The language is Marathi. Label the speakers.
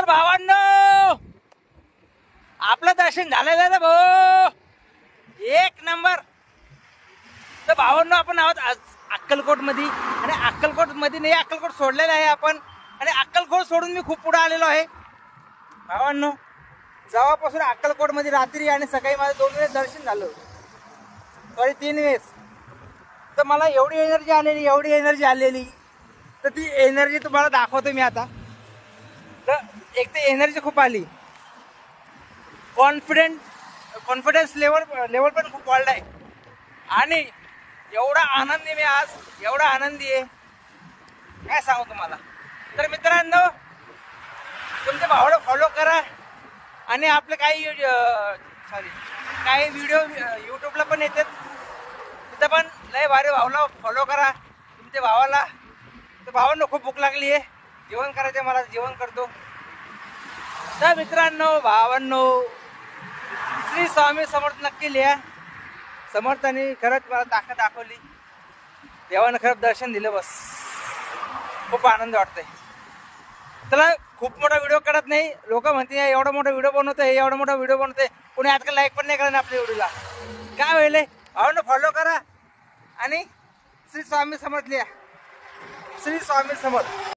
Speaker 1: तर भावांनो आपलं दर्शन झालेलं आहे ना भाऊ, एक नंबर. तर भावांनो आपण आहोत आज अक्कलकोट मध्ये, आणि अक्कलकोट मध्ये नाही, अक्कलकोट सोडलेलं आहे आपण, आणि अक्कलकोट सोडून मी खूप पुढे आलेलो आहे भावांनो. जेव्हापासून अक्कलकोट मध्ये रात्री आणि सकाळी माझं 2 वेळेस दर्शन झालं, सॉरी 3 वेळेस. तर मला एवढी एनर्जी आलेली, तर ती एनर्जी तुम्हाला दाखवतो मी आता. तर एक तर एनर्जी खूप आली, कॉन्फिडन्स लेवल पण खूप वाढला आहे, आणि एवढा आनंदी मी आज, एवढा आनंदी आहे काय सांगू तुम्हाला. तर मित्रांनो तुमच्या भावाला फॉलो करा, आणि आपले काही व्हिडिओ यूट्यूबला पण येतात, तिथं पण लय भारी भावाला फॉलो करा तुमच्या भावाला. तर भावांना खूप भूक लागली आहे, जेवण करायचं मला, जेवण करतो. तर मित्रांनो भावांनो श्री स्वामी समर्थ नक्की लिहा. समर्थाने खरंच मला ताकद दाखवली, देवानं खरंच दर्शन दिलं, बस खूप आनंद वाटतंय. चला खूप मोठा व्हिडिओ करत नाही, लोक म्हणते एवढा मोठा व्हिडिओ बनवतोय, एवढा मोठा व्हिडिओ बनवतोय, कोणी आजकाल लाईक पण नाही करणार आपल्या व्हिडिओला. काय होईल, भावांनो फॉलो करा आणि श्री स्वामी समर्थ लिहा, श्री स्वामी समर्थ.